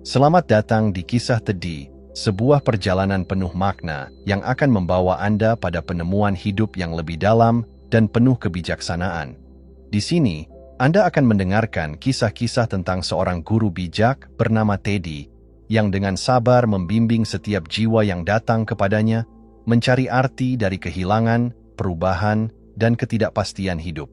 Selamat datang di Kisah Tedi, sebuah perjalanan penuh makna yang akan membawa Anda pada penemuan hidup yang lebih dalam dan penuh kebijaksanaan. Di sini, Anda akan mendengarkan kisah-kisah tentang seorang guru bijak bernama Teddy, yang dengan sabar membimbing setiap jiwa yang datang kepadanya, mencari arti dari kehilangan, perubahan, dan ketidakpastian hidup.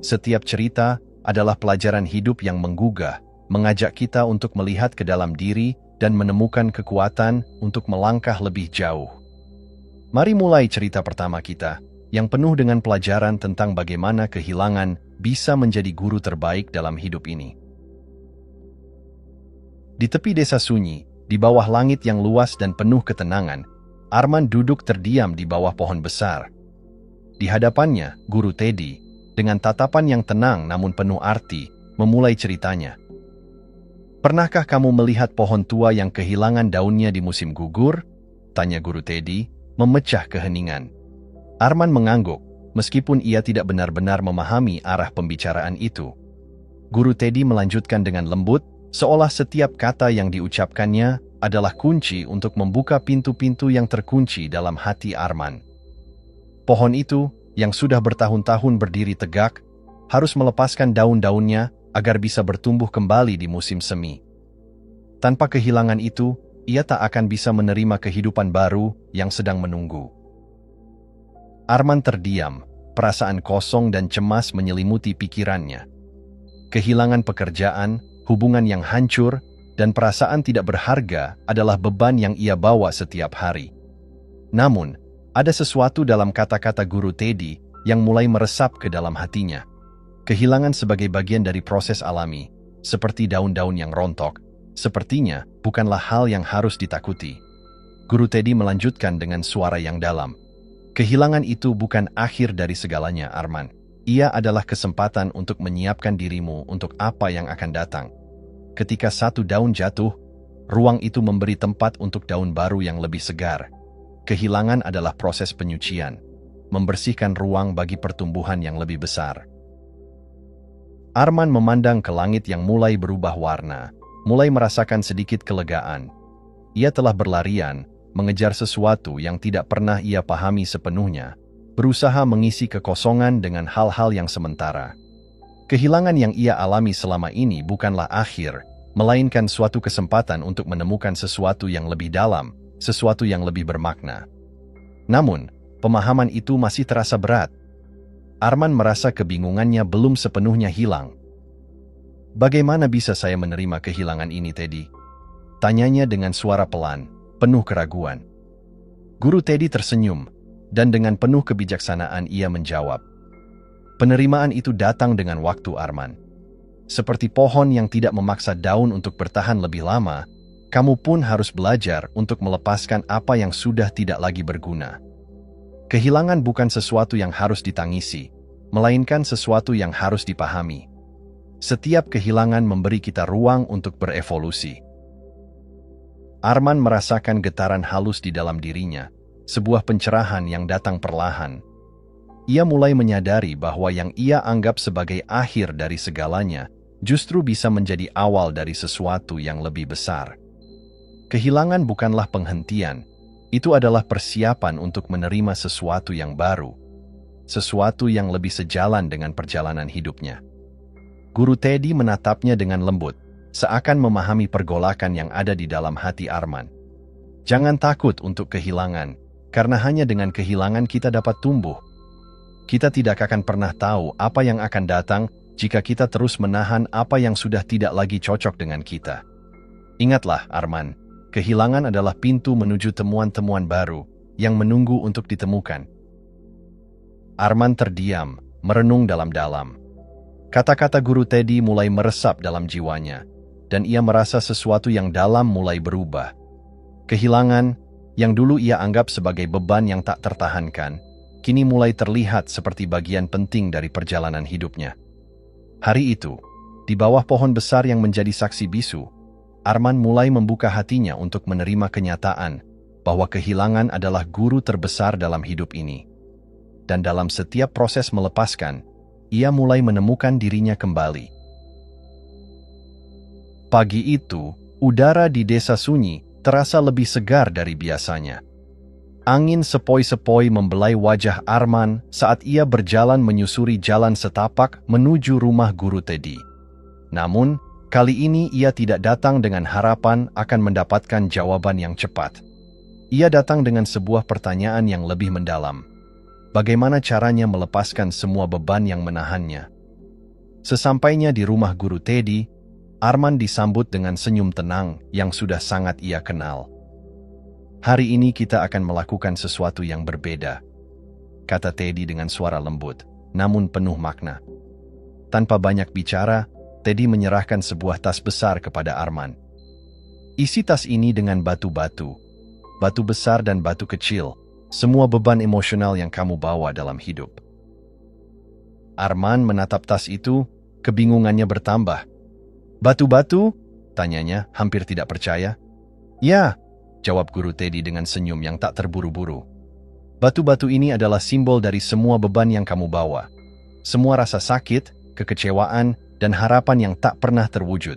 Setiap cerita adalah pelajaran hidup yang menggugah, mengajak kita untuk melihat ke dalam diri dan menemukan kekuatan untuk melangkah lebih jauh. Mari mulai cerita pertama kita, yang penuh dengan pelajaran tentang bagaimana kehilangan bisa menjadi guru terbaik dalam hidup ini. Di tepi desa sunyi, di bawah langit yang luas dan penuh ketenangan, Arman duduk terdiam di bawah pohon besar. Di hadapannya, Guru Teddy, dengan tatapan yang tenang namun penuh arti, memulai ceritanya. "Pernahkah kamu melihat pohon tua yang kehilangan daunnya di musim gugur?" tanya Guru Teddy, memecah keheningan. Arman mengangguk, meskipun ia tidak benar-benar memahami arah pembicaraan itu. Guru Teddy melanjutkan dengan lembut, seolah setiap kata yang diucapkannya adalah kunci untuk membuka pintu-pintu yang terkunci dalam hati Arman. Pohon itu, yang sudah bertahun-tahun berdiri tegak, harus melepaskan daun-daunnya agar bisa bertumbuh kembali di musim semi. Tanpa kehilangan itu, ia tak akan bisa menerima kehidupan baru yang sedang menunggu. Arman terdiam, perasaan kosong dan cemas menyelimuti pikirannya. Kehilangan pekerjaan, hubungan yang hancur, dan perasaan tidak berharga adalah beban yang ia bawa setiap hari. Namun, ada sesuatu dalam kata-kata Guru Teddy yang mulai meresap ke dalam hatinya. Kehilangan sebagai bagian dari proses alami, seperti daun-daun yang rontok, sepertinya bukanlah hal yang harus ditakuti. Guru Teddy melanjutkan dengan suara yang dalam. "Kehilangan itu bukan akhir dari segalanya, Arman. Ia adalah kesempatan untuk menyiapkan dirimu untuk apa yang akan datang. Ketika satu daun jatuh, ruang itu memberi tempat untuk daun baru yang lebih segar. Kehilangan adalah proses penyucian, membersihkan ruang bagi pertumbuhan yang lebih besar." Arman memandang ke langit yang mulai berubah warna, mulai merasakan sedikit kelegaan. Ia telah berlarian, mengejar sesuatu yang tidak pernah ia pahami sepenuhnya, berusaha mengisi kekosongan dengan hal-hal yang sementara. Kehilangan yang ia alami selama ini bukanlah akhir, melainkan suatu kesempatan untuk menemukan sesuatu yang lebih dalam, sesuatu yang lebih bermakna. Namun, pemahaman itu masih terasa berat. Arman merasa kebingungannya belum sepenuhnya hilang. "Bagaimana bisa saya menerima kehilangan ini, Teddy?" tanyanya dengan suara pelan, penuh keraguan. Guru Teddy tersenyum, dan dengan penuh kebijaksanaan ia menjawab, "Penerimaan itu datang dengan waktu, Arman. Seperti pohon yang tidak memaksa daun untuk bertahan lebih lama, kamu pun harus belajar untuk melepaskan apa yang sudah tidak lagi berguna. Kehilangan bukan sesuatu yang harus ditangisi, melainkan sesuatu yang harus dipahami. Setiap kehilangan memberi kita ruang untuk berevolusi." Arman merasakan getaran halus di dalam dirinya, sebuah pencerahan yang datang perlahan. Ia mulai menyadari bahwa yang ia anggap sebagai akhir dari segalanya justru bisa menjadi awal dari sesuatu yang lebih besar. Kehilangan bukanlah penghentian, itu adalah persiapan untuk menerima sesuatu yang baru, sesuatu yang lebih sejalan dengan perjalanan hidupnya. Guru Teddy menatapnya dengan lembut, seakan memahami pergolakan yang ada di dalam hati Arman. "Jangan takut untuk kehilangan, karena hanya dengan kehilangan kita dapat tumbuh. Kita tidak akan pernah tahu apa yang akan datang jika kita terus menahan apa yang sudah tidak lagi cocok dengan kita. Ingatlah, Arman, kehilangan adalah pintu menuju temuan-temuan baru yang menunggu untuk ditemukan." Arman terdiam, merenung dalam-dalam. Kata-kata Guru Teddy mulai meresap dalam jiwanya, dan ia merasa sesuatu yang dalam mulai berubah. Kehilangan, yang dulu ia anggap sebagai beban yang tak tertahankan, kini mulai terlihat seperti bagian penting dari perjalanan hidupnya. Hari itu, di bawah pohon besar yang menjadi saksi bisu, Arman mulai membuka hatinya untuk menerima kenyataan bahwa kehilangan adalah guru terbesar dalam hidup ini. Dan dalam setiap proses melepaskan, ia mulai menemukan dirinya kembali. Pagi itu, Udara di desa sunyi terasa lebih segar dari biasanya. Angin sepoi-sepoi membelai wajah Arman saat ia berjalan menyusuri jalan setapak menuju rumah guru Teddy. Namun, kali ini ia tidak datang dengan harapan akan mendapatkan jawaban yang cepat. Ia datang dengan sebuah pertanyaan yang lebih mendalam. Bagaimana caranya melepaskan semua beban yang menahannya? Sesampainya di rumah guru Teddy, Arman disambut dengan senyum tenang yang sudah sangat ia kenal. "Hari ini kita akan melakukan sesuatu yang berbeda," kata Teddy dengan suara lembut, namun penuh makna. Tanpa banyak bicara, Teddy menyerahkan sebuah tas besar kepada Arman. "Isi tas ini dengan batu-batu, batu besar dan batu kecil, semua beban emosional yang kamu bawa dalam hidup." Arman menatap tas itu, kebingungannya bertambah. "Batu-batu?" tanyanya, hampir tidak percaya. "Ya," jawab guru Teddy dengan senyum yang tak terburu-buru. "Batu-batu ini adalah simbol dari semua beban yang kamu bawa. Semua rasa sakit, kekecewaan, dan harapan yang tak pernah terwujud.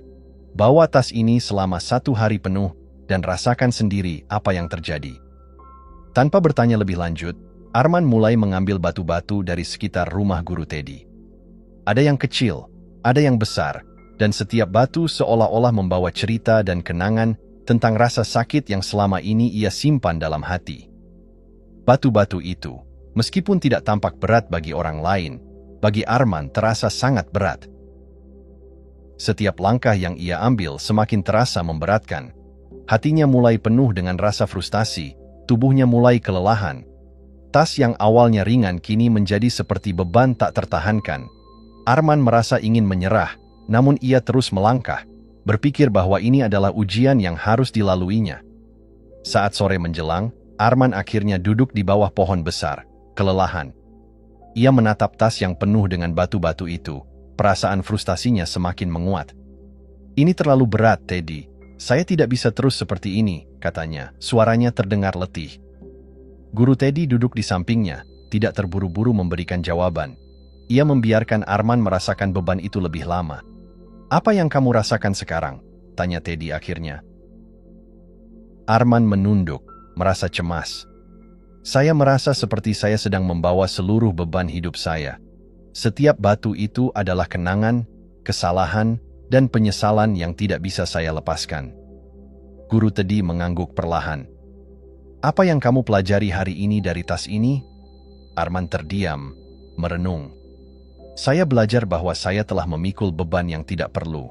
Bawa tas ini selama 1 hari penuh dan rasakan sendiri apa yang terjadi." Tanpa bertanya lebih lanjut, Arman mulai mengambil batu-batu dari sekitar rumah guru Teddy. Ada yang kecil, ada yang besar, dan setiap batu seolah-olah membawa cerita dan kenangan tentang rasa sakit yang selama ini ia simpan dalam hati. Batu-batu itu, meskipun tidak tampak berat bagi orang lain, bagi Arman terasa sangat berat. Setiap langkah yang ia ambil semakin terasa memberatkan. Hatinya mulai penuh dengan rasa frustasi, tubuhnya mulai kelelahan. Tas yang awalnya ringan kini menjadi seperti beban tak tertahankan. Arman merasa ingin menyerah, namun ia terus melangkah, berpikir bahwa ini adalah ujian yang harus dilaluinya. Saat sore menjelang, Arman akhirnya duduk di bawah pohon besar, kelelahan. Ia menatap tas yang penuh dengan batu-batu itu, perasaan frustasinya semakin menguat. "Ini terlalu berat, Teddy. Saya tidak bisa terus seperti ini," katanya, suaranya terdengar letih. Guru Teddy duduk di sampingnya, tidak terburu-buru memberikan jawaban. Ia membiarkan Arman merasakan beban itu lebih lama. "Apa yang kamu rasakan sekarang?" tanya Teddy akhirnya. Arman menunduk, merasa cemas. "Saya merasa seperti saya sedang membawa seluruh beban hidup saya. Setiap batu itu adalah kenangan, kesalahan, dan penyesalan yang tidak bisa saya lepaskan." Guru Teddy mengangguk perlahan. "Apa yang kamu pelajari hari ini dari tas ini?" Arman terdiam, merenung. "Saya belajar bahwa saya telah memikul beban yang tidak perlu.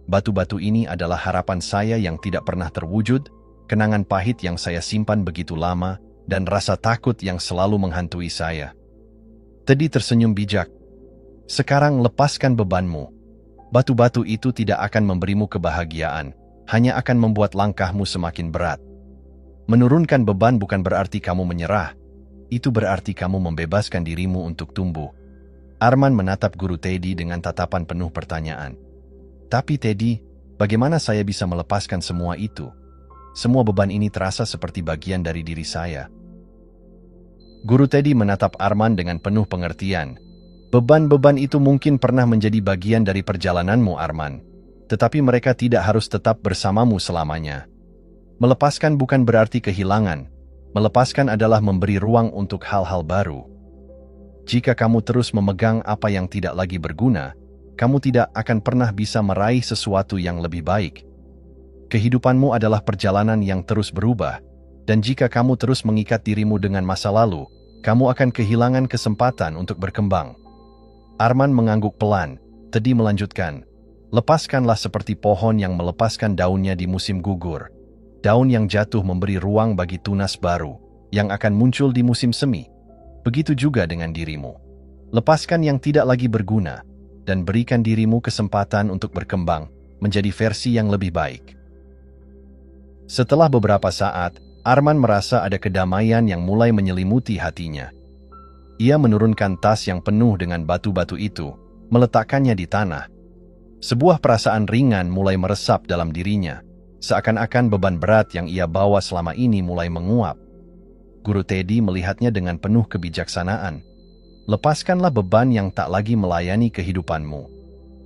Batu-batu ini adalah harapan saya yang tidak pernah terwujud, kenangan pahit yang saya simpan begitu lama, dan rasa takut yang selalu menghantui saya." Teddy tersenyum bijak. "Sekarang lepaskan bebanmu. Batu-batu itu tidak akan memberimu kebahagiaan, hanya akan membuat langkahmu semakin berat. Menurunkan beban bukan berarti kamu menyerah, itu berarti kamu membebaskan dirimu untuk tumbuh." Arman menatap guru Teddy dengan tatapan penuh pertanyaan. "Tapi Teddy, bagaimana saya bisa melepaskan semua itu? Semua beban ini terasa seperti bagian dari diri saya." Guru Teddy menatap Arman dengan penuh pengertian. "Beban-beban itu mungkin pernah menjadi bagian dari perjalananmu, Arman. Tetapi mereka tidak harus tetap bersamamu selamanya. Melepaskan bukan berarti kehilangan. Melepaskan adalah memberi ruang untuk hal-hal baru. Jika kamu terus memegang apa yang tidak lagi berguna, kamu tidak akan pernah bisa meraih sesuatu yang lebih baik. Kehidupanmu adalah perjalanan yang terus berubah, dan jika kamu terus mengikat dirimu dengan masa lalu, kamu akan kehilangan kesempatan untuk berkembang." Arman mengangguk pelan. Teddy melanjutkan, "Lepaskanlah seperti pohon yang melepaskan daunnya di musim gugur. Daun yang jatuh memberi ruang bagi tunas baru, yang akan muncul di musim semi. Begitu juga dengan dirimu. Lepaskan yang tidak lagi berguna, dan berikan dirimu kesempatan untuk berkembang, menjadi versi yang lebih baik." Setelah beberapa saat, Arman merasa ada kedamaian yang mulai menyelimuti hatinya. Ia menurunkan tas yang penuh dengan batu-batu itu, meletakkannya di tanah. Sebuah perasaan ringan mulai meresap dalam dirinya, seakan-akan beban berat yang ia bawa selama ini mulai menguap. Guru Teddy melihatnya dengan penuh kebijaksanaan. "Lepaskanlah beban yang tak lagi melayani kehidupanmu.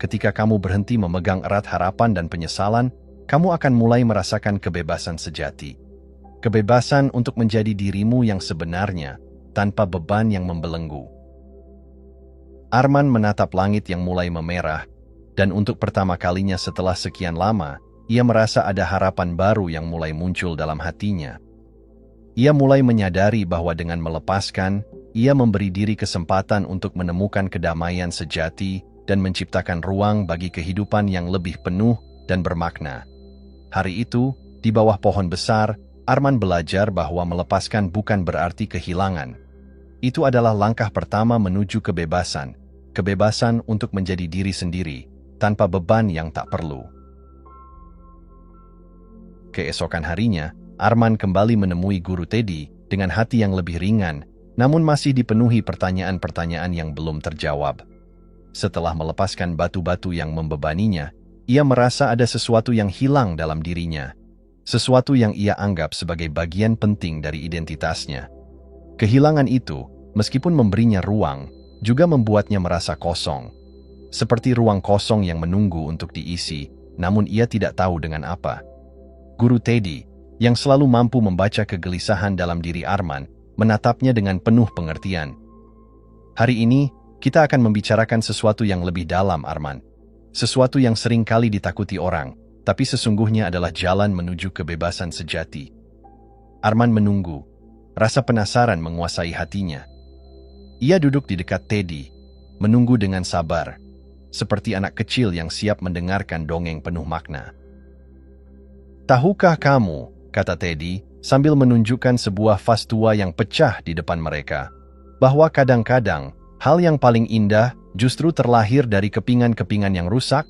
Ketika kamu berhenti memegang erat harapan dan penyesalan, kamu akan mulai merasakan kebebasan sejati. Kebebasan untuk menjadi dirimu yang sebenarnya, tanpa beban yang membelenggu. Arman menatap langit yang mulai memerah, dan untuk pertama kalinya setelah sekian lama, ia merasa ada harapan baru yang mulai muncul dalam hatinya. Ia mulai menyadari bahwa dengan melepaskan, ia memberi diri kesempatan untuk menemukan kedamaian sejati dan menciptakan ruang bagi kehidupan yang lebih penuh dan bermakna. Hari itu, di bawah pohon besar, Arman belajar bahwa melepaskan bukan berarti kehilangan. Itu adalah langkah pertama menuju kebebasan. Kebebasan untuk menjadi diri sendiri, tanpa beban yang tak perlu. Keesokan harinya, Arman kembali menemui Guru Teddy dengan hati yang lebih ringan, namun masih dipenuhi pertanyaan-pertanyaan yang belum terjawab. Setelah melepaskan batu-batu yang membebaninya, ia merasa ada sesuatu yang hilang dalam dirinya. Sesuatu yang ia anggap sebagai bagian penting dari identitasnya. Kehilangan itu, meskipun memberinya ruang, juga membuatnya merasa kosong. Seperti ruang kosong yang menunggu untuk diisi, namun ia tidak tahu dengan apa. Guru Teddy, yang selalu mampu membaca kegelisahan dalam diri Arman, menatapnya dengan penuh pengertian. Hari ini, kita akan membicarakan sesuatu yang lebih dalam, Arman. Sesuatu yang sering kali ditakuti orang, tapi sesungguhnya adalah jalan menuju kebebasan sejati. Arman menunggu. Rasa penasaran menguasai hatinya. Ia duduk di dekat Teddy, menunggu dengan sabar, seperti anak kecil yang siap mendengarkan dongeng penuh makna. Tahukah kamu, kata Teddy, sambil menunjukkan sebuah vas tua yang pecah di depan mereka, bahwa kadang-kadang hal yang paling indah justru terlahir dari kepingan-kepingan yang rusak?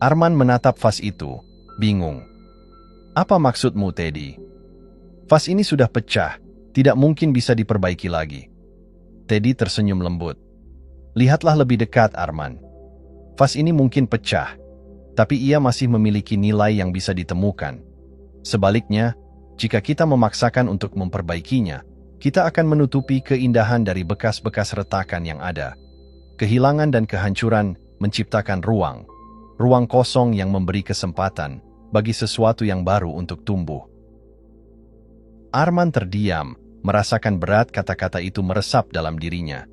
Arman menatap vas itu, bingung. Apa maksudmu, Teddy? Vas ini sudah pecah, tidak mungkin bisa diperbaiki lagi. Teddy tersenyum lembut. Lihatlah lebih dekat, Arman. Vas ini mungkin pecah, tapi ia masih memiliki nilai yang bisa ditemukan. Sebaliknya, jika kita memaksakan untuk memperbaikinya, kita akan menutupi keindahan dari bekas-bekas retakan yang ada. Kehilangan dan kehancuran menciptakan ruang kosong yang memberi kesempatan bagi sesuatu yang baru untuk tumbuh. Arman terdiam, merasakan berat kata-kata itu meresap dalam dirinya.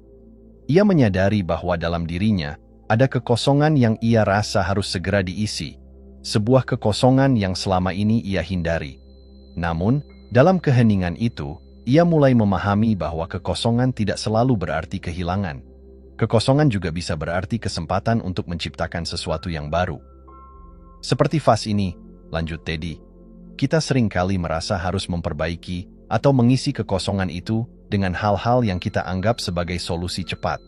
Ia menyadari bahwa dalam dirinya ada kekosongan yang ia rasa harus segera diisi, sebuah kekosongan yang selama ini ia hindari. Namun, dalam keheningan itu, ia mulai memahami bahwa kekosongan tidak selalu berarti kehilangan. Kekosongan juga bisa berarti kesempatan untuk menciptakan sesuatu yang baru. Seperti vas ini, lanjut Teddy, kita seringkali merasa harus memperbaiki atau mengisi kekosongan itu dengan hal-hal yang kita anggap sebagai solusi cepat.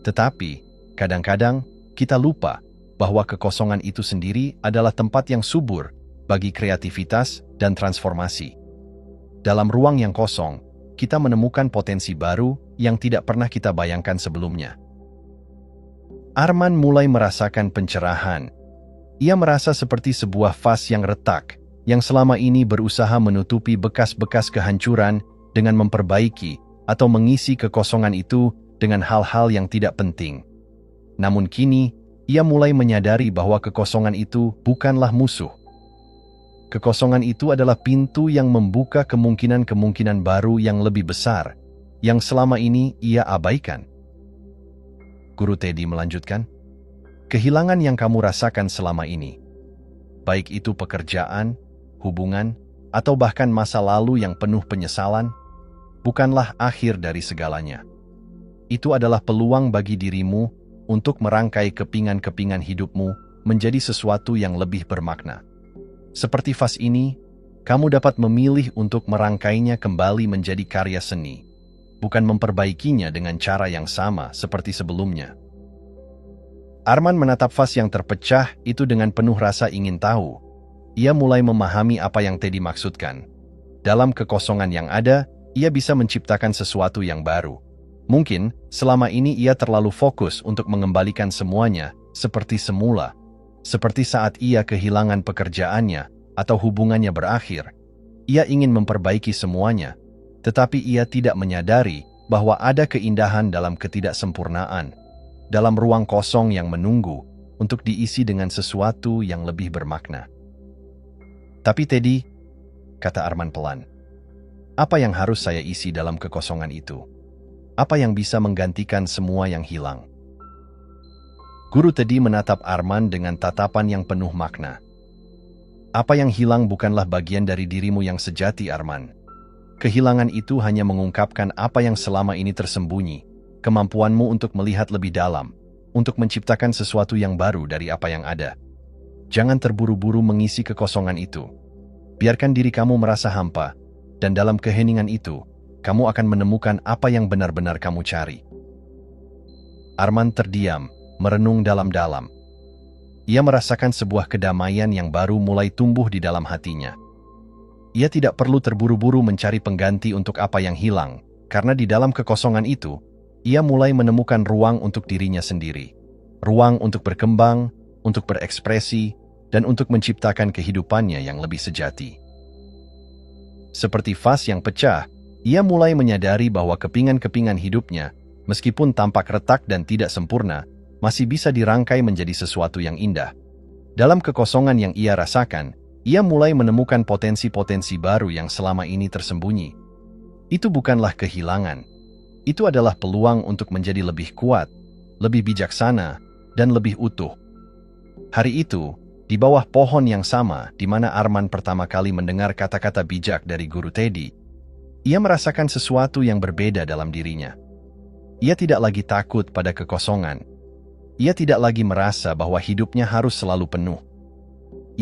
Tetapi, kadang-kadang kita lupa bahwa kekosongan itu sendiri adalah tempat yang subur bagi kreativitas dan transformasi. Dalam ruang yang kosong, kita menemukan potensi baru yang tidak pernah kita bayangkan sebelumnya. Arman mulai merasakan pencerahan. Ia merasa seperti sebuah vas yang retak, yang selama ini berusaha menutupi bekas-bekas kehancuran dengan memperbaiki atau mengisi kekosongan itu dengan hal-hal yang tidak penting. Namun kini, ia mulai menyadari bahwa kekosongan itu bukanlah musuh. Kekosongan itu adalah pintu yang membuka kemungkinan-kemungkinan baru yang lebih besar, yang selama ini ia abaikan. Guru Teddy melanjutkan, kehilangan yang kamu rasakan selama ini, baik itu pekerjaan, hubungan, atau bahkan masa lalu yang penuh penyesalan, bukanlah akhir dari segalanya. Itu adalah peluang bagi dirimu untuk merangkai kepingan-kepingan hidupmu menjadi sesuatu yang lebih bermakna. Seperti vas ini, kamu dapat memilih untuk merangkainya kembali menjadi karya seni, bukan memperbaikinya dengan cara yang sama seperti sebelumnya. Arman menatap vas yang terpecah itu dengan penuh rasa ingin tahu. Ia mulai memahami apa yang Teddy maksudkan. Dalam kekosongan yang ada, ia bisa menciptakan sesuatu yang baru. Mungkin, selama ini ia terlalu fokus untuk mengembalikan semuanya seperti semula. Seperti saat ia kehilangan pekerjaannya atau hubungannya berakhir. Ia ingin memperbaiki semuanya, tetapi ia tidak menyadari bahwa ada keindahan dalam ketidaksempurnaan, dalam ruang kosong yang menunggu untuk diisi dengan sesuatu yang lebih bermakna. Tapi Teddy, kata Arman pelan, apa yang harus saya isi dalam kekosongan itu? Apa yang bisa menggantikan semua yang hilang? Guru Teddy menatap Arman dengan tatapan yang penuh makna. Apa yang hilang bukanlah bagian dari dirimu yang sejati, Arman. Kehilangan itu hanya mengungkapkan apa yang selama ini tersembunyi, kemampuanmu untuk melihat lebih dalam, untuk menciptakan sesuatu yang baru dari apa yang ada. Jangan terburu-buru mengisi kekosongan itu. Biarkan diri kamu merasa hampa, dan dalam keheningan itu, kamu akan menemukan apa yang benar-benar kamu cari. Arman terdiam, merenung dalam-dalam. Ia merasakan sebuah kedamaian yang baru mulai tumbuh di dalam hatinya. Ia tidak perlu terburu-buru mencari pengganti untuk apa yang hilang, karena di dalam kekosongan itu, ia mulai menemukan ruang untuk dirinya sendiri. Ruang untuk berkembang, untuk berekspresi, dan untuk menciptakan kehidupannya yang lebih sejati. Seperti vas yang pecah, ia mulai menyadari bahwa kepingan-kepingan hidupnya, meskipun tampak retak dan tidak sempurna, masih bisa dirangkai menjadi sesuatu yang indah. Dalam kekosongan yang ia rasakan, ia mulai menemukan potensi-potensi baru yang selama ini tersembunyi. Itu bukanlah kehilangan. Itu adalah peluang untuk menjadi lebih kuat, lebih bijaksana, dan lebih utuh. Hari itu, di bawah pohon yang sama di mana Arman pertama kali mendengar kata-kata bijak dari Guru Teddy, ia merasakan sesuatu yang berbeda dalam dirinya. Ia tidak lagi takut pada kekosongan. Ia tidak lagi merasa bahwa hidupnya harus selalu penuh.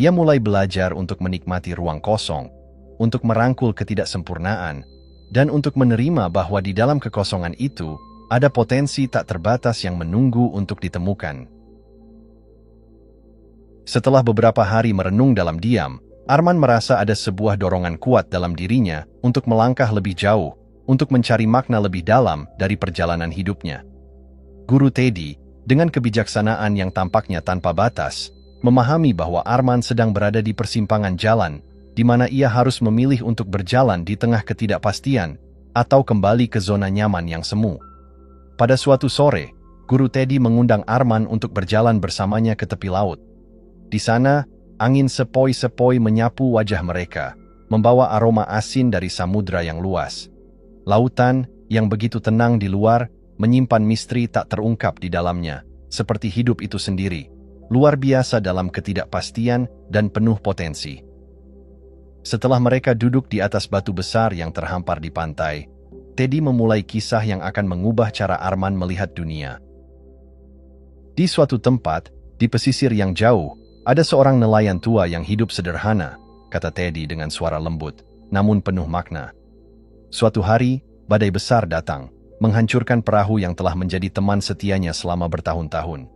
Ia mulai belajar untuk menikmati ruang kosong, untuk merangkul ketidaksempurnaan, dan untuk menerima bahwa di dalam kekosongan itu ada potensi tak terbatas yang menunggu untuk ditemukan. Setelah beberapa hari merenung dalam diam, Arman merasa ada sebuah dorongan kuat dalam dirinya untuk melangkah lebih jauh, untuk mencari makna lebih dalam dari perjalanan hidupnya. Guru Teddy, dengan kebijaksanaan yang tampaknya tanpa batas, memahami bahwa Arman sedang berada di persimpangan jalan, di mana ia harus memilih untuk berjalan di tengah ketidakpastian atau kembali ke zona nyaman yang semu. Pada suatu sore, Guru Teddy mengundang Arman untuk berjalan bersamanya ke tepi laut. Di sana, angin sepoi-sepoi menyapu wajah mereka, membawa aroma asin dari samudra yang luas. Lautan yang begitu tenang di luar menyimpan misteri tak terungkap di dalamnya, seperti hidup itu sendiri, luar biasa dalam ketidakpastian dan penuh potensi. Setelah mereka duduk di atas batu besar yang terhampar di pantai, Teddy memulai kisah yang akan mengubah cara Arman melihat dunia. Di suatu tempat, di pesisir yang jauh, ada seorang nelayan tua yang hidup sederhana, kata Teddy dengan suara lembut, namun penuh makna. Suatu hari, badai besar datang, menghancurkan perahu yang telah menjadi teman setianya selama bertahun-tahun.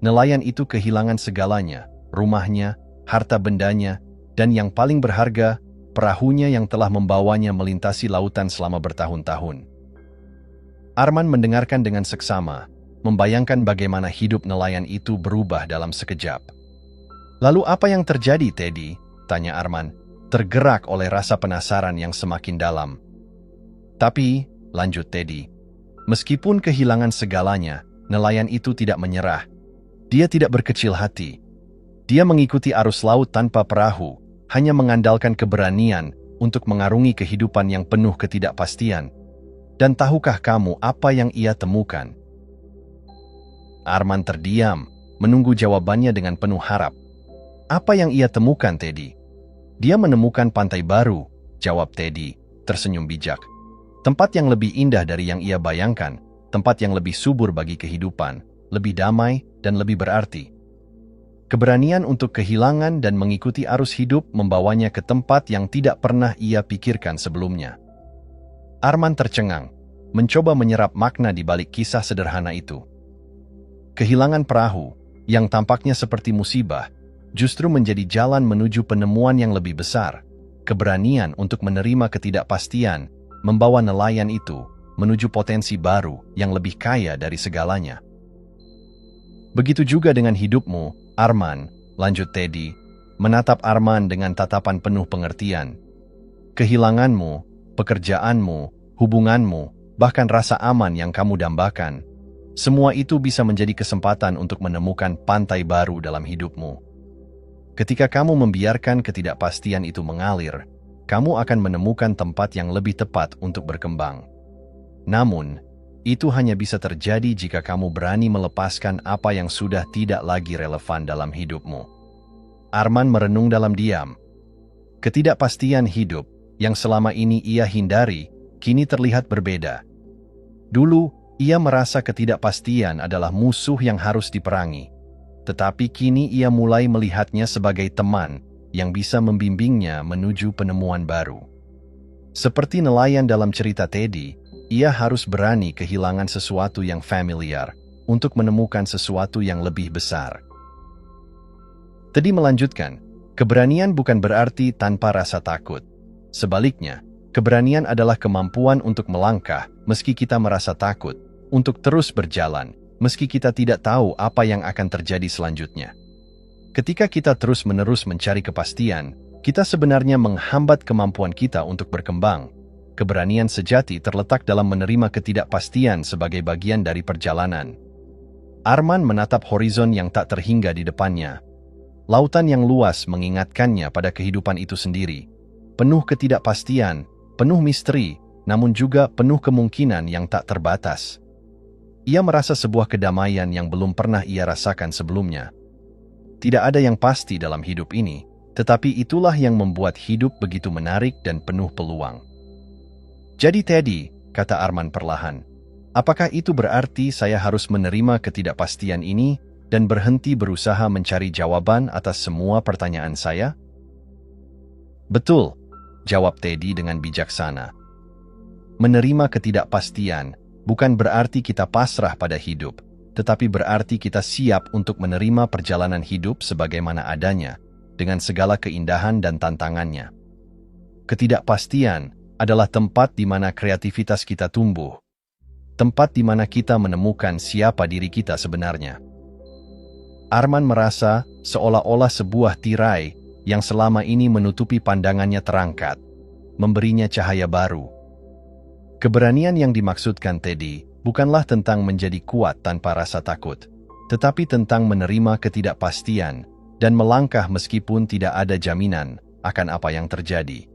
Nelayan itu kehilangan segalanya, rumahnya, harta bendanya, dan yang paling berharga, perahunya yang telah membawanya melintasi lautan selama bertahun-tahun. Arman mendengarkan dengan seksama, membayangkan bagaimana hidup nelayan itu berubah dalam sekejap. Lalu apa yang terjadi, Teddy? Tanya Arman, tergerak oleh rasa penasaran yang semakin dalam. Tapi, lanjut Teddy, meskipun kehilangan segalanya, nelayan itu tidak menyerah. Dia tidak berkecil hati. Dia mengikuti arus laut tanpa perahu, hanya mengandalkan keberanian untuk mengarungi kehidupan yang penuh ketidakpastian. Dan tahukah kamu apa yang ia temukan? Arman terdiam, menunggu jawabannya dengan penuh harap. Apa yang ia temukan, Teddy? Dia menemukan pantai baru, jawab Teddy, tersenyum bijak. Tempat yang lebih indah dari yang ia bayangkan, tempat yang lebih subur bagi kehidupan, lebih damai, dan lebih berarti. Keberanian untuk kehilangan dan mengikuti arus hidup membawanya ke tempat yang tidak pernah ia pikirkan sebelumnya. Arman tercengang, mencoba menyerap makna di balik kisah sederhana itu. Kehilangan perahu, yang tampaknya seperti musibah, justru menjadi jalan menuju penemuan yang lebih besar. Keberanian untuk menerima ketidakpastian membawa nelayan itu menuju potensi baru yang lebih kaya dari segalanya. Begitu juga dengan hidupmu, Arman, lanjut Teddy, menatap Arman dengan tatapan penuh pengertian. Kehilanganmu, pekerjaanmu, hubunganmu, bahkan rasa aman yang kamu dambakan, semua itu bisa menjadi kesempatan untuk menemukan pantai baru dalam hidupmu. Ketika kamu membiarkan ketidakpastian itu mengalir, kamu akan menemukan tempat yang lebih tepat untuk berkembang. Namun, itu hanya bisa terjadi jika kamu berani melepaskan apa yang sudah tidak lagi relevan dalam hidupmu. Arman merenung dalam diam. Ketidakpastian hidup yang selama ini ia hindari, kini terlihat berbeda. Dulu, ia merasa ketidakpastian adalah musuh yang harus diperangi. Tetapi kini ia mulai melihatnya sebagai teman yang bisa membimbingnya menuju penemuan baru. Seperti nelayan dalam cerita Teddy, ia harus berani kehilangan sesuatu yang familiar untuk menemukan sesuatu yang lebih besar. Teddy melanjutkan, keberanian bukan berarti tanpa rasa takut. Sebaliknya, keberanian adalah kemampuan untuk melangkah meski kita merasa takut, untuk terus berjalan meski kita tidak tahu apa yang akan terjadi selanjutnya. Ketika kita terus-menerus mencari kepastian, kita sebenarnya menghambat kemampuan kita untuk berkembang. Keberanian sejati terletak dalam menerima ketidakpastian sebagai bagian dari perjalanan. Arman menatap horizon yang tak terhingga di depannya. Lautan yang luas mengingatkannya pada kehidupan itu sendiri. Penuh ketidakpastian, penuh misteri, namun juga penuh kemungkinan yang tak terbatas. Ia merasa sebuah kedamaian yang belum pernah ia rasakan sebelumnya. Tidak ada yang pasti dalam hidup ini, tetapi itulah yang membuat hidup begitu menarik dan penuh peluang. Jadi Teddy, kata Arman perlahan, apakah itu berarti saya harus menerima ketidakpastian ini dan berhenti berusaha mencari jawaban atas semua pertanyaan saya? Betul, jawab Teddy dengan bijaksana. Menerima ketidakpastian bukan berarti kita pasrah pada hidup, tetapi berarti kita siap untuk menerima perjalanan hidup sebagaimana adanya, dengan segala keindahan dan tantangannya. Ketidakpastian adalah tempat di mana kreativitas kita tumbuh, tempat di mana kita menemukan siapa diri kita sebenarnya. Arman merasa seolah-olah sebuah tirai yang selama ini menutupi pandangannya terangkat, memberinya cahaya baru. Keberanian yang dimaksudkan Teddy bukanlah tentang menjadi kuat tanpa rasa takut, tetapi tentang menerima ketidakpastian dan melangkah meskipun tidak ada jaminan akan apa yang terjadi.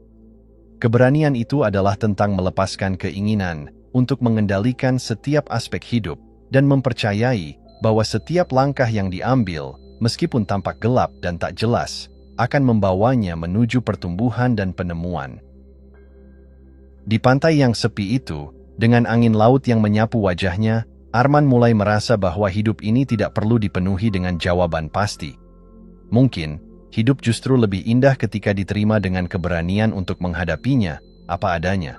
Keberanian itu adalah tentang melepaskan keinginan untuk mengendalikan setiap aspek hidup dan mempercayai bahwa setiap langkah yang diambil, meskipun tampak gelap dan tak jelas, akan membawanya menuju pertumbuhan dan penemuan. Di pantai yang sepi itu, dengan angin laut yang menyapu wajahnya, Arman mulai merasa bahwa hidup ini tidak perlu dipenuhi dengan jawaban pasti. Mungkin, hidup justru lebih indah ketika diterima dengan keberanian untuk menghadapinya, apa adanya.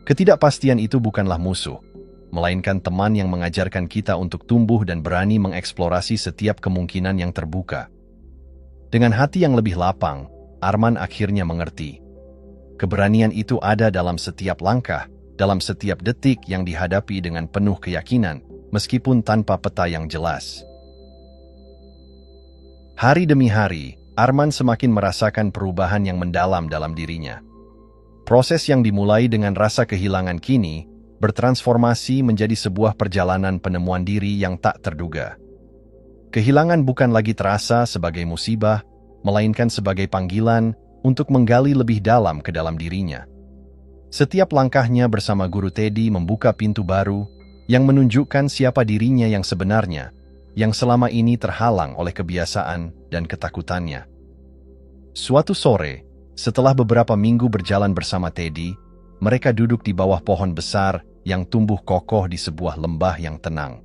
Ketidakpastian itu bukanlah musuh, melainkan teman yang mengajarkan kita untuk tumbuh dan berani mengeksplorasi setiap kemungkinan yang terbuka. Dengan hati yang lebih lapang, Arman akhirnya mengerti. Keberanian itu ada dalam setiap langkah, dalam setiap detik yang dihadapi dengan penuh keyakinan, meskipun tanpa peta yang jelas. Hari demi hari, Arman semakin merasakan perubahan yang mendalam dalam dirinya. Proses yang dimulai dengan rasa kehilangan kini, bertransformasi menjadi sebuah perjalanan penemuan diri yang tak terduga. Kehilangan bukan lagi terasa sebagai musibah, melainkan sebagai panggilan untuk menggali lebih dalam ke dalam dirinya. Setiap langkahnya bersama Guru Teddy membuka pintu baru yang menunjukkan siapa dirinya yang sebenarnya, yang selama ini terhalang oleh kebiasaan dan ketakutannya. Suatu sore, setelah beberapa minggu berjalan bersama Teddy, mereka duduk di bawah pohon besar yang tumbuh kokoh di sebuah lembah yang tenang.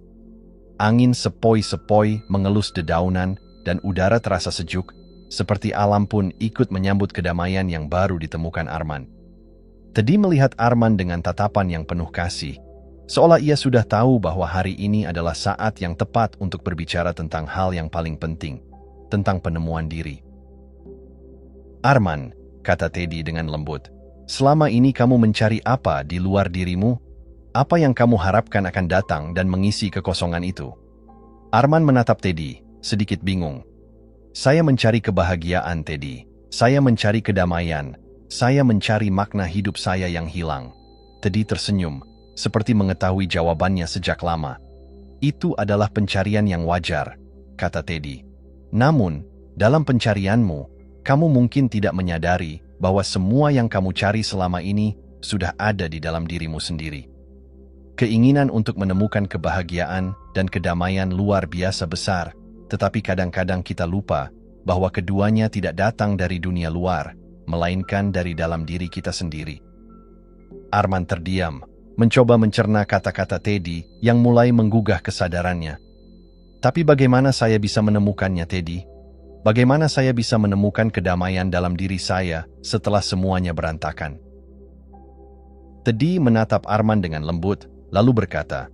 Angin sepoi-sepoi mengelus dedaunan dan udara terasa sejuk, seperti alam pun ikut menyambut kedamaian yang baru ditemukan Arman. Teddy melihat Arman dengan tatapan yang penuh kasih, seolah ia sudah tahu bahwa hari ini adalah saat yang tepat untuk berbicara tentang hal yang paling penting, tentang penemuan diri. Arman, kata Teddy dengan lembut, selama ini kamu mencari apa di luar dirimu? Apa yang kamu harapkan akan datang dan mengisi kekosongan itu? Arman menatap Teddy, sedikit bingung. Saya mencari kebahagiaan, Teddy. Saya mencari kedamaian. Saya mencari makna hidup saya yang hilang. Teddy tersenyum, seperti mengetahui jawabannya sejak lama. Itu adalah pencarian yang wajar, kata Teddy. Namun, dalam pencarianmu, kamu mungkin tidak menyadari bahwa semua yang kamu cari selama ini sudah ada di dalam dirimu sendiri. Keinginan untuk menemukan kebahagiaan dan kedamaian luar biasa besar, tetapi kadang-kadang kita lupa bahwa keduanya tidak datang dari dunia luar, melainkan dari dalam diri kita sendiri. Arman terdiam, mencoba mencerna kata-kata Teddy yang mulai menggugah kesadarannya. Tapi bagaimana saya bisa menemukannya, Teddy? Bagaimana saya bisa menemukan kedamaian dalam diri saya setelah semuanya berantakan? Teddy menatap Arman dengan lembut, lalu berkata,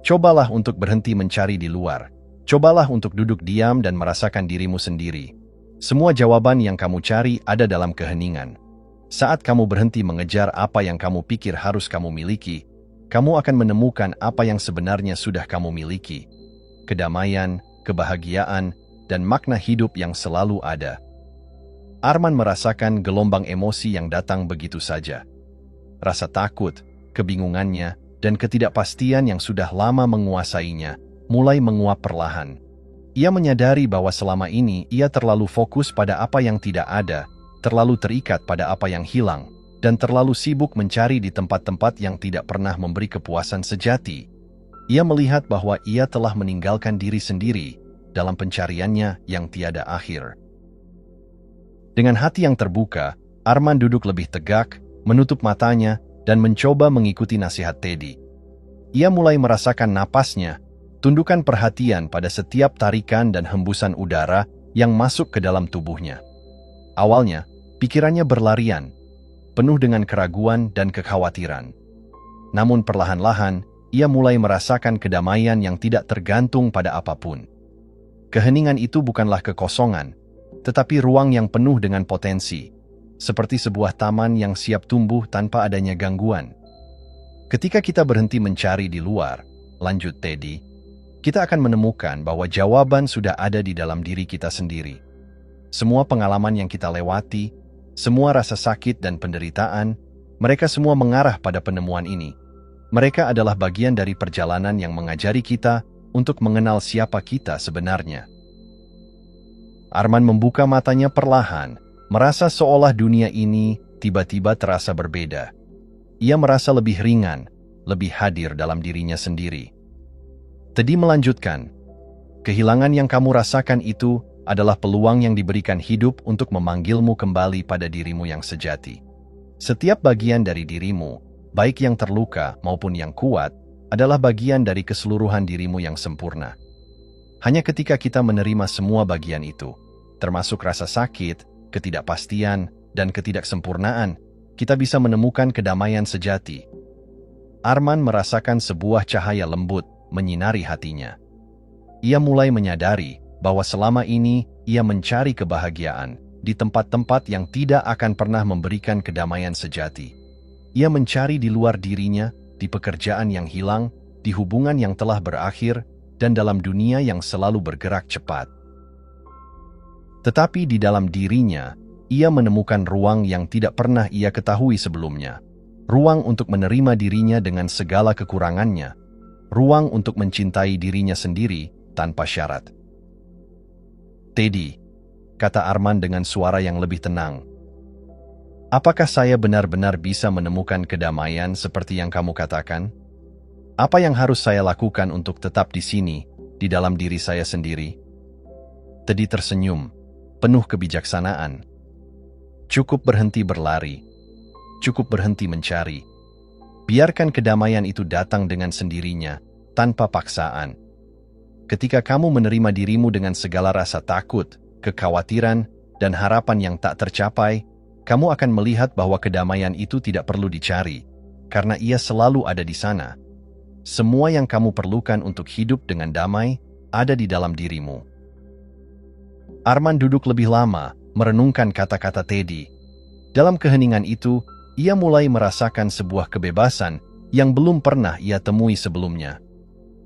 "Cobalah untuk berhenti mencari di luar. Cobalah untuk duduk diam dan merasakan dirimu sendiri. Semua jawaban yang kamu cari ada dalam keheningan. Saat kamu berhenti mengejar apa yang kamu pikir harus kamu miliki, kamu akan menemukan apa yang sebenarnya sudah kamu miliki. Kedamaian, kebahagiaan, dan makna hidup yang selalu ada." Arman merasakan gelombang emosi yang datang begitu saja. Rasa takut, kebingungannya, dan ketidakpastian yang sudah lama menguasainya mulai menguap perlahan. Ia menyadari bahwa selama ini ia terlalu fokus pada apa yang tidak ada, terlalu terikat pada apa yang hilang, dan terlalu sibuk mencari di tempat-tempat yang tidak pernah memberi kepuasan sejati. Ia melihat bahwa ia telah meninggalkan diri sendiri dalam pencariannya yang tiada akhir. Dengan hati yang terbuka, Arman duduk lebih tegak, menutup matanya, dan mencoba mengikuti nasihat Teddy. Ia mulai merasakan napasnya, tundukkan perhatian pada setiap tarikan dan hembusan udara yang masuk ke dalam tubuhnya. Awalnya, pikirannya berlarian, penuh dengan keraguan dan kekhawatiran. Namun perlahan-lahan, ia mulai merasakan kedamaian yang tidak tergantung pada apapun. Keheningan itu bukanlah kekosongan, tetapi ruang yang penuh dengan potensi, seperti sebuah taman yang siap tumbuh tanpa adanya gangguan. Ketika kita berhenti mencari di luar, lanjut Teddy, kita akan menemukan bahwa jawaban sudah ada di dalam diri kita sendiri. Semua pengalaman yang kita lewati, semua rasa sakit dan penderitaan, mereka semua mengarah pada penemuan ini. Mereka adalah bagian dari perjalanan yang mengajari kita untuk mengenal siapa kita sebenarnya. Arman membuka matanya perlahan, merasa seolah dunia ini tiba-tiba terasa berbeda. Ia merasa lebih ringan, lebih hadir dalam dirinya sendiri. Teddy melanjutkan, "Kehilangan yang kamu rasakan itu adalah peluang yang diberikan hidup untuk memanggilmu kembali pada dirimu yang sejati. Setiap bagian dari dirimu, baik yang terluka maupun yang kuat, adalah bagian dari keseluruhan dirimu yang sempurna. Hanya ketika kita menerima semua bagian itu, termasuk rasa sakit, ketidakpastian, dan ketidaksempurnaan, kita bisa menemukan kedamaian sejati." Arman merasakan sebuah cahaya lembut menyinari hatinya. Ia mulai menyadari bahwa selama ini ia mencari kebahagiaan di tempat-tempat yang tidak akan pernah memberikan kedamaian sejati. Ia mencari di luar dirinya, di pekerjaan yang hilang, di hubungan yang telah berakhir, dan dalam dunia yang selalu bergerak cepat. Tetapi di dalam dirinya, ia menemukan ruang yang tidak pernah ia ketahui sebelumnya. Ruang untuk menerima dirinya dengan segala kekurangannya. Ruang untuk mencintai dirinya sendiri tanpa syarat. "Teddy," kata Arman dengan suara yang lebih tenang, "apakah saya benar-benar bisa menemukan kedamaian seperti yang kamu katakan? Apa yang harus saya lakukan untuk tetap di sini, di dalam diri saya sendiri?" Teddy tersenyum, penuh kebijaksanaan. "Cukup berhenti berlari. Cukup berhenti mencari. Biarkan kedamaian itu datang dengan sendirinya, tanpa paksaan. Ketika kamu menerima dirimu dengan segala rasa takut, kekhawatiran, dan harapan yang tak tercapai, kamu akan melihat bahwa kedamaian itu tidak perlu dicari, karena ia selalu ada di sana. Semua yang kamu perlukan untuk hidup dengan damai ada di dalam dirimu." Arman duduk lebih lama, merenungkan kata-kata Teddy. Dalam keheningan itu, ia mulai merasakan sebuah kebebasan yang belum pernah ia temui sebelumnya.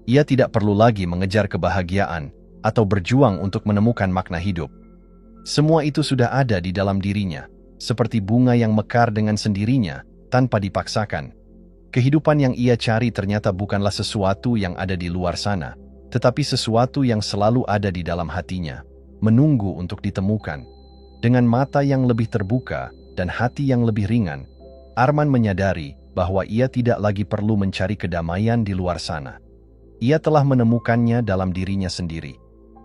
Ia tidak perlu lagi mengejar kebahagiaan atau berjuang untuk menemukan makna hidup. Semua itu sudah ada di dalam dirinya, seperti bunga yang mekar dengan sendirinya, tanpa dipaksakan. Kehidupan yang ia cari ternyata bukanlah sesuatu yang ada di luar sana, tetapi sesuatu yang selalu ada di dalam hatinya. menunggu untuk ditemukan. Dengan mata yang lebih terbuka dan hati yang lebih ringan, Arman menyadari bahwa ia tidak lagi perlu mencari kedamaian di luar sana. Ia telah menemukannya dalam dirinya sendiri.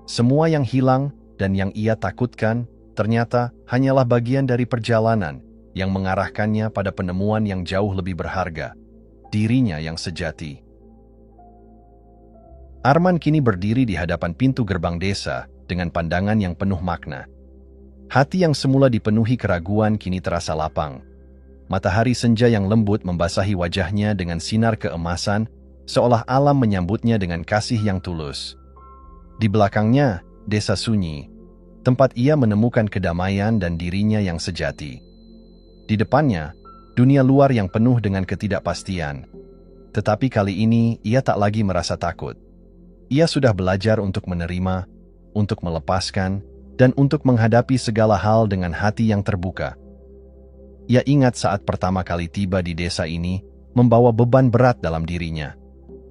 Semua yang hilang dan yang ia takutkan ternyata hanyalah bagian dari perjalanan yang mengarahkannya pada penemuan yang jauh lebih berharga, dirinya yang sejati. Arman kini berdiri di hadapan pintu gerbang desa dengan pandangan yang penuh makna. Hati yang semula dipenuhi keraguan kini terasa lapang. Matahari senja yang lembut membasahi wajahnya dengan sinar keemasan, seolah alam menyambutnya dengan kasih yang tulus. Di belakangnya, desa sunyi, tempat ia menemukan kedamaian dan dirinya yang sejati. Di depannya, dunia luar yang penuh dengan ketidakpastian. Tetapi kali ini, ia tak lagi merasa takut. Ia sudah belajar untuk menerima, untuk melepaskan, dan untuk menghadapi segala hal dengan hati yang terbuka. Ia ingat saat pertama kali tiba di desa ini, membawa beban berat dalam dirinya.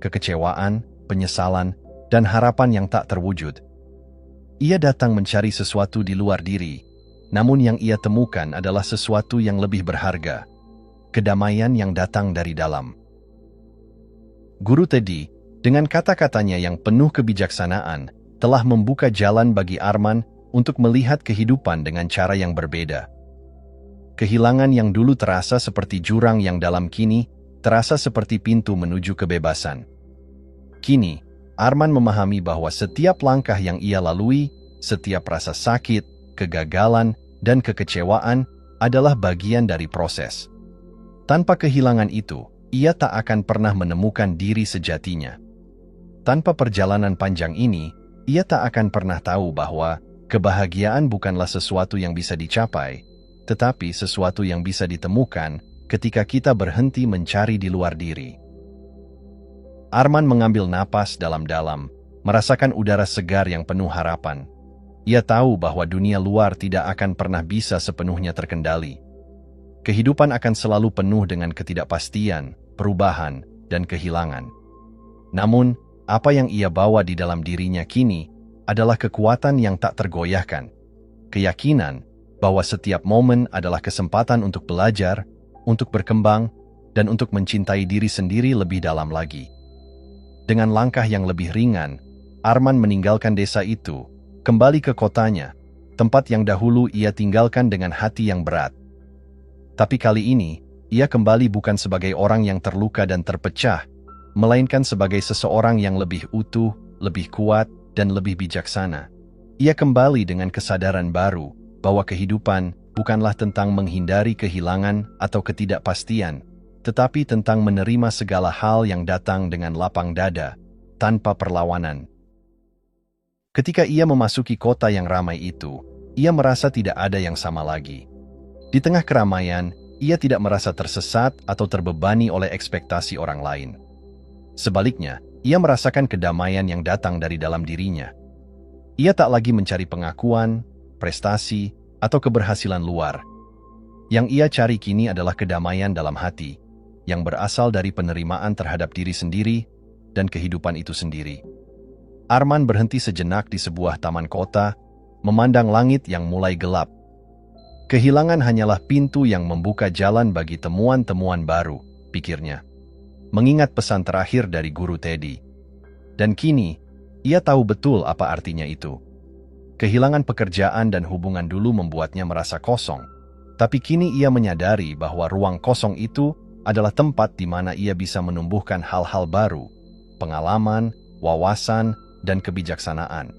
Kekecewaan, penyesalan, dan harapan yang tak terwujud. Ia datang mencari sesuatu di luar diri, namun yang ia temukan adalah sesuatu yang lebih berharga. Kedamaian yang datang dari dalam. Guru Teddy, dengan kata-katanya yang penuh kebijaksanaan, telah membuka jalan bagi Arman untuk melihat kehidupan dengan cara yang berbeda. Kehilangan yang dulu terasa seperti jurang yang dalam kini terasa seperti pintu menuju kebebasan. Kini, Arman memahami bahwa setiap langkah yang ia lalui, setiap rasa sakit, kegagalan, dan kekecewaan adalah bagian dari proses. Tanpa kehilangan itu, ia tak akan pernah menemukan diri sejatinya. Tanpa perjalanan panjang ini, ia tak akan pernah tahu bahwa kebahagiaan bukanlah sesuatu yang bisa dicapai, tetapi sesuatu yang bisa ditemukan ketika kita berhenti mencari di luar diri. Arman mengambil napas dalam-dalam, merasakan udara segar yang penuh harapan. Ia tahu bahwa dunia luar tidak akan pernah bisa sepenuhnya terkendali. Kehidupan akan selalu penuh dengan ketidakpastian, perubahan, dan kehilangan. Namun, apa yang ia bawa di dalam dirinya kini adalah kekuatan yang tak tergoyahkan. Keyakinan bahwa setiap momen adalah kesempatan untuk belajar, untuk berkembang, dan untuk mencintai diri sendiri lebih dalam lagi. Dengan langkah yang lebih ringan, Arman meninggalkan desa itu, kembali ke kotanya, tempat yang dahulu ia tinggalkan dengan hati yang berat. Tapi kali ini, ia kembali bukan sebagai orang yang terluka dan terpecah, melainkan sebagai seseorang yang lebih utuh, lebih kuat, dan lebih bijaksana. Ia kembali dengan kesadaran baru bahwa kehidupan bukanlah tentang menghindari kehilangan atau ketidakpastian, tetapi tentang menerima segala hal yang datang dengan lapang dada, tanpa perlawanan. Ketika ia memasuki kota yang ramai itu, ia merasa tidak ada yang sama lagi. Di tengah keramaian, ia tidak merasa tersesat atau terbebani oleh ekspektasi orang lain. Sebaliknya, ia merasakan kedamaian yang datang dari dalam dirinya. Ia tak lagi mencari pengakuan, prestasi, atau keberhasilan luar. Yang ia cari kini adalah kedamaian dalam hati, yang berasal dari penerimaan terhadap diri sendiri dan kehidupan itu sendiri. Arman berhenti sejenak di sebuah taman kota, memandang langit yang mulai gelap. Kehilangan hanyalah pintu yang membuka jalan bagi temuan-temuan baru, pikirnya. Mengingat pesan terakhir dari Guru Teddy. Dan kini, ia tahu betul apa artinya itu. Kehilangan pekerjaan dan hubungan dulu membuatnya merasa kosong. Tapi kini ia menyadari bahwa ruang kosong itu adalah tempat di mana ia bisa menumbuhkan hal-hal baru, pengalaman, wawasan, dan kebijaksanaan.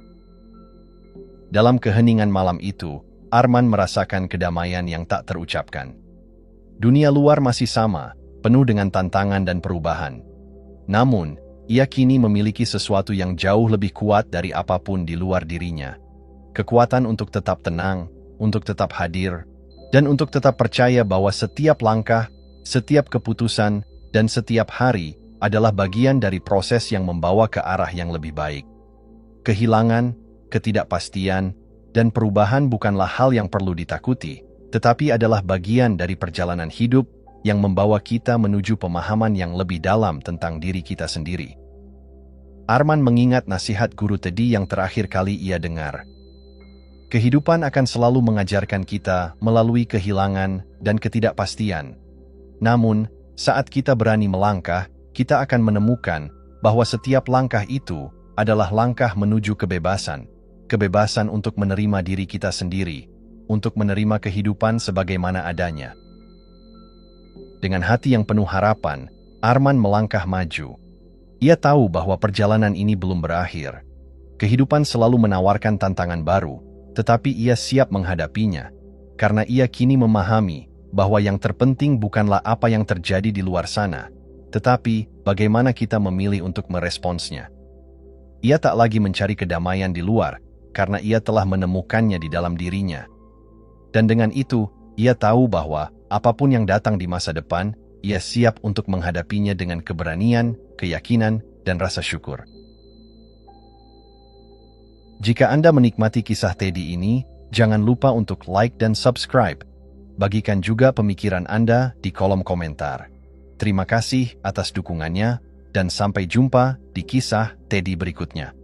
Dalam keheningan malam itu, Arman merasakan kedamaian yang tak terucapkan. Dunia luar masih sama, penuh dengan tantangan dan perubahan. Namun, ia kini memiliki sesuatu yang jauh lebih kuat dari apapun di luar dirinya. Kekuatan untuk tetap tenang, untuk tetap hadir, dan untuk tetap percaya bahwa setiap langkah, setiap keputusan, dan setiap hari adalah bagian dari proses yang membawa ke arah yang lebih baik. Kehilangan, ketidakpastian, dan perubahan bukanlah hal yang perlu ditakuti, tetapi adalah bagian dari perjalanan hidup yang membawa kita menuju pemahaman yang lebih dalam tentang diri kita sendiri. Arman mengingat nasihat Guru Teddy yang terakhir kali ia dengar. Kehidupan akan selalu mengajarkan kita melalui kehilangan dan ketidakpastian. Namun, saat kita berani melangkah, kita akan menemukan bahwa setiap langkah itu adalah langkah menuju kebebasan. Kebebasan untuk menerima diri kita sendiri, untuk menerima kehidupan sebagaimana adanya. Dengan hati yang penuh harapan, Arman melangkah maju. Ia tahu bahwa perjalanan ini belum berakhir. Kehidupan selalu menawarkan tantangan baru, tetapi ia siap menghadapinya, karena ia kini memahami bahwa yang terpenting bukanlah apa yang terjadi di luar sana, tetapi bagaimana kita memilih untuk meresponsnya. Ia tak lagi mencari kedamaian di luar, karena ia telah menemukannya di dalam dirinya. Dan dengan itu, ia tahu bahwa apapun yang datang di masa depan, ia siap untuk menghadapinya dengan keberanian, keyakinan, dan rasa syukur. Jika Anda menikmati kisah Teddy ini, jangan lupa untuk like dan subscribe. Bagikan juga pemikiran Anda di kolom komentar. Terima kasih atas dukungannya, dan sampai jumpa di kisah Teddy berikutnya.